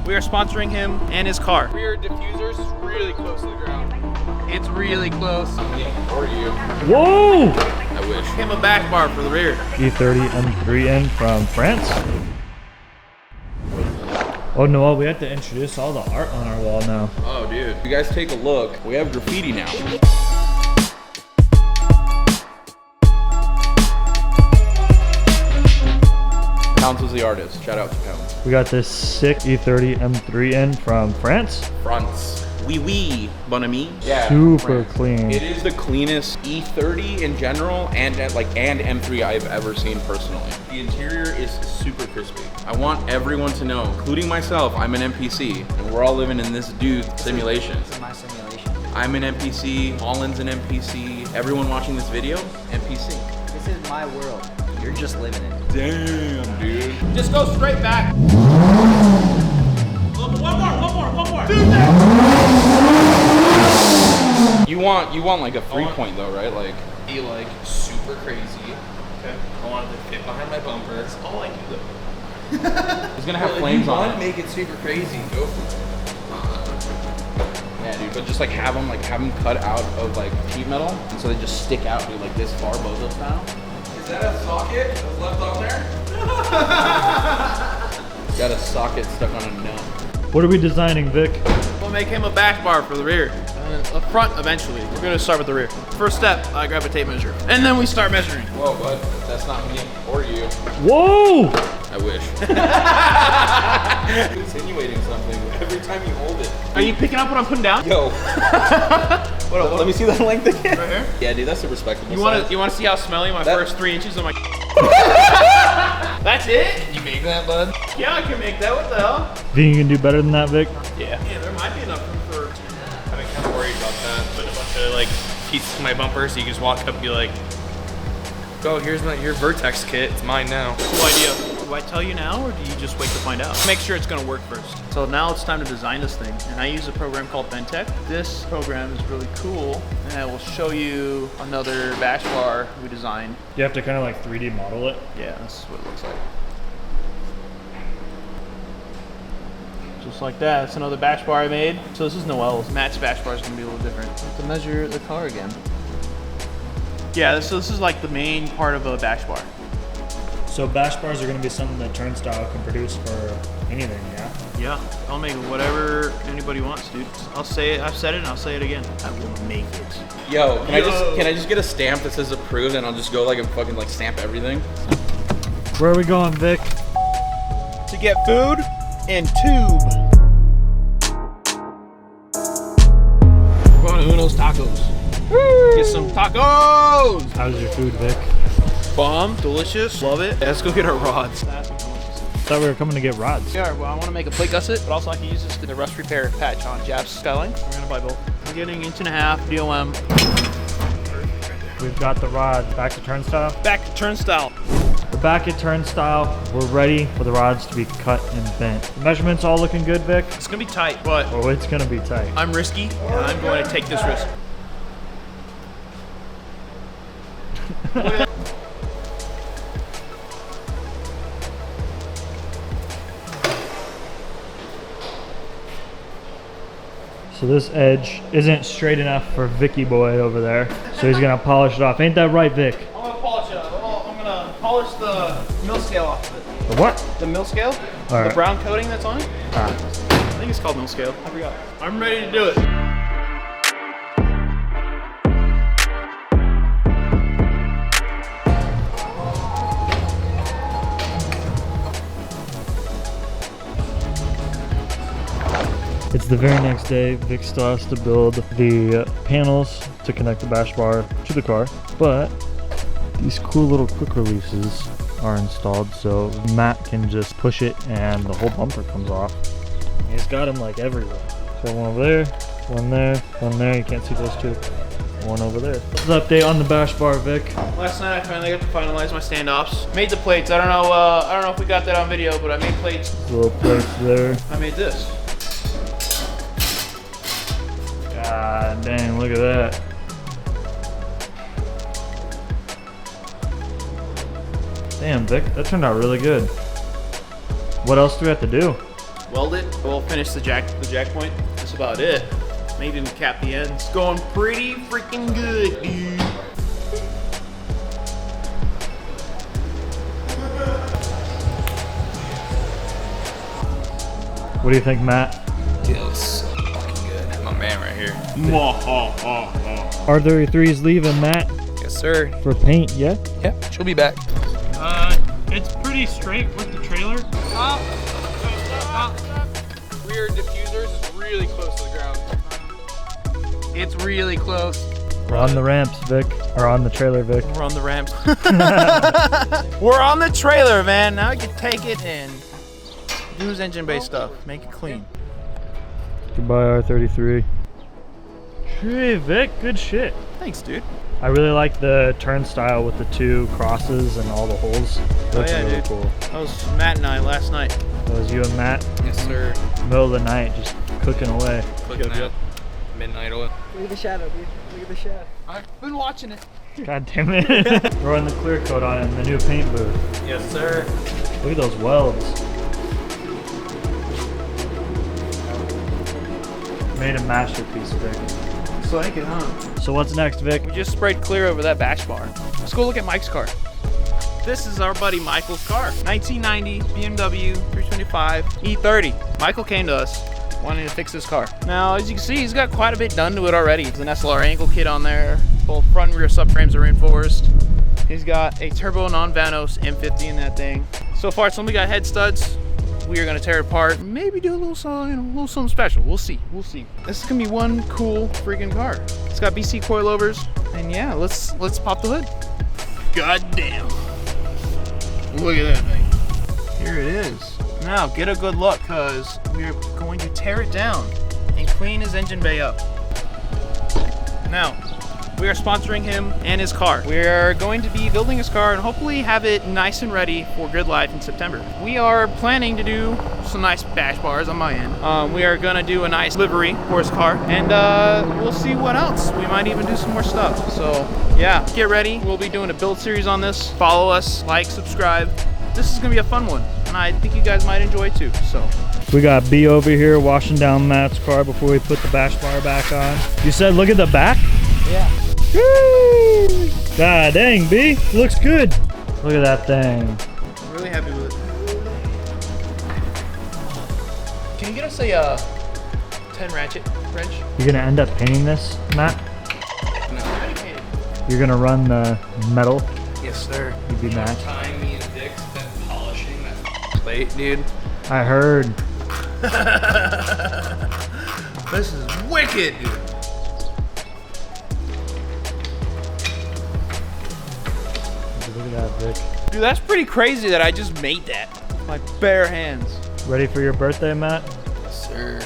We are sponsoring him and his car. Rear diffusers is really close to the ground. It's really close. Or you. Whoa! I wish. Him a back bar for the rear. E30 M3N from France. Oh no, we have to introduce all the art on our wall now. Oh dude. You guys take a look. We have graffiti now. Pounds was the artist. Shout out to Pounds. We got this sick E30 M3N from France. France. Oui, bon ami. Yeah. Super France. clean. It is the cleanest E30 in general and M3 I've ever seen personally. The interior is super crispy. I want everyone to know, including myself, I'm an NPC, and we're all living in this dude simulation. This is my simulation. I'm an NPC, Holland's an NPC, everyone watching this video, NPC. This is my world. You're just living in it. Damn, dude. Just go straight back. One more. Dude, You want like a 3-point though, right? Like be like super crazy. Okay. I want it to fit behind my bumper. That's all I do though. it's gonna have flames on it. Make it super crazy. Go for it. Yeah, dude. But just like have them cut out of like sheet metal, and so they just stick out, dude, like this far, bozo style. Is that a socket that's left on there? Got a socket stuck on a nut. What are we designing, Vic? We'll make him a back bar for the rear. And the front eventually. We're gonna start with the rear. First step, I grab a tape measure. And then we start measuring. Whoa, bud. That's not me or you. Whoa! I wish. Insinuating something every time you hold it. Are you picking up what I'm putting down? Yo. Let me see that length again. Right here? Yeah, dude, that's a respectable You size. wanna see how smelly my first 3 inches of my That's it? You make that, bud? Yeah, I can make that. What the hell? Think you can do better than that, Vic? Yeah, there might be enough room for. I've been kind of worried about that. Put a bunch of like pieces to my bumper, so you can just walk up and be like, "Go, here's your Vertex kit. It's mine now." Cool idea. Do I tell you now, or do you just wait to find out? Make sure it's gonna work first. So now it's time to design this thing, and I use a program called Ventec. This program is really cool, and I will show you another bash bar we designed. You have to kind of like 3D model it. Yeah, this is what it looks like. Just like that. It's another bash bar I made. So this is Noel's. Matt's bash bar is going to be a little different. To measure the car again. Yeah, so this is like the main part of a bash bar. So bash bars are going to be something that Turnstile can produce for anything, yeah? Yeah, I'll make whatever anybody wants, dude. I'll say it. I've said it, and I'll say it again. I will make it. Yo, can I just get a stamp that says approved, and I'll just go like and fucking like stamp everything? Where are we going, Vic? To get food and tube. We're going to Uno's Tacos. Woo! Get some tacos. How's your food, Vic? Bomb, delicious, love it. Let's go get our rods. Thought we were coming to get rods. Yeah, well, I want to make a plate gusset, but also I can use this to the rust repair patch on Jab's Skyline. We're gonna buy both. We're getting 1.5 inch DOM. We've got the rod back to Turnstile. Back to Turnstile. We're back at Turnstile. We're ready for the rods to be cut and bent. The measurements all looking good, Vic? It's gonna be tight, but Oh, it's gonna be tight. I'm risky, and I'm going to take this risk. So this edge isn't straight enough for Vicky boy over there. So he's gonna polish it off. Ain't that right, Vic? I'm gonna polish it. I'm gonna polish the mill scale off of it. The what? The mill scale? All right. The brown coating that's on it? Ah. I think it's called mill scale. I forgot. I'm ready to do it. It's the very next day. Vic still has to build the panels to connect the bash bar to the car, but these cool little quick releases are installed, so Matt can just push it and the whole bumper comes off. He's got them like everywhere. So one over there, one there, one there. You can't see those two. One over there. What's the update on the bash bar, Vic? Last night I finally got to finalize my standoffs. Made the plates. I don't know if we got that on video, but I made plates. Little plates there. I made this. God dang, look at that. Damn, Vic, that turned out really good. What else do we have to do? weld it. We'll finish the jack point. That's about it. Maybe even cap the ends. Going pretty freaking good, dude. What do you think, Matt? Feels fucking good. My man right here. R33's leaving, Matt, Yes, sir. for paint, yeah? Yep, she'll be back. It's pretty straight with the trailer. Rear diffusers is really close to the ground. It's really close. We're on the ramps, Vic. Or on the trailer, Vic. We're on the ramps. We're on the trailer, man. Now we can take it and do his engine bay stuff. Make it clean. Goodbye, R33. Hey, Vic, good shit. Thanks, dude. I really like the turnstile with the 2 crosses and all the holes. That's yeah, really dude. cool. That was Matt and I last night. That was you and Matt, Yes, sir. middle of the night, just cooking away. Clicking that midnight oil. Look at the shadow, dude. Look at the shadow. I've been watching it. God damn it. We're on the clear coat on it in the new paint booth. Yes, sir. Look at those welds. Made a masterpiece, Vic. It's like it, huh? So what's next, Vic? We just sprayed clear over that bash bar. Let's go look at Mike's car. This is our buddy Michael's car. 1990 BMW 325 E30. Michael came to us wanting to fix this car. Now, as you can see, he's got quite a bit done to it already. There's an SLR ankle kit on there. Both front and rear subframes are reinforced. He's got a turbo non-Vanos M50 in that thing. So far, it's only got head studs. We are gonna tear it apart. Maybe do a little something special. We'll see. We'll see. This is gonna be one cool freaking car. It's got BC coilovers, and yeah, let's pop the hood. God damn! Look at that thing. Here it is. Now get a good look, cause we're going to tear it down and clean his engine bay up. Now, we are sponsoring him and his car. We are going to be building his car and hopefully have it nice and ready for Good Life in September. We are planning to do some nice bash bars on my end. We are gonna do a nice livery for his car, and we'll see what else. We might even do some more stuff. So yeah, get ready. We'll be doing a build series on this. Follow us, like, subscribe. This is gonna be a fun one, and I think you guys might enjoy it too. So. We got B over here washing down Matt's car before we put the bash bar back on. You said look at the back? Yeah. Woo! God dang, B, looks good. Look at that thing. I'm really happy with it. Can you get us a 10 ratchet wrench? You're gonna end up painting this, Matt? You're gonna run the metal? Yes, sir. You'd be mad. Time me and Dick spent polishing that plate, dude. I heard. This is wicked, dude. Look at that, Vic. Dude, that's pretty crazy that I just made that with my bare hands. Ready for your birthday, Matt? Yes, sir.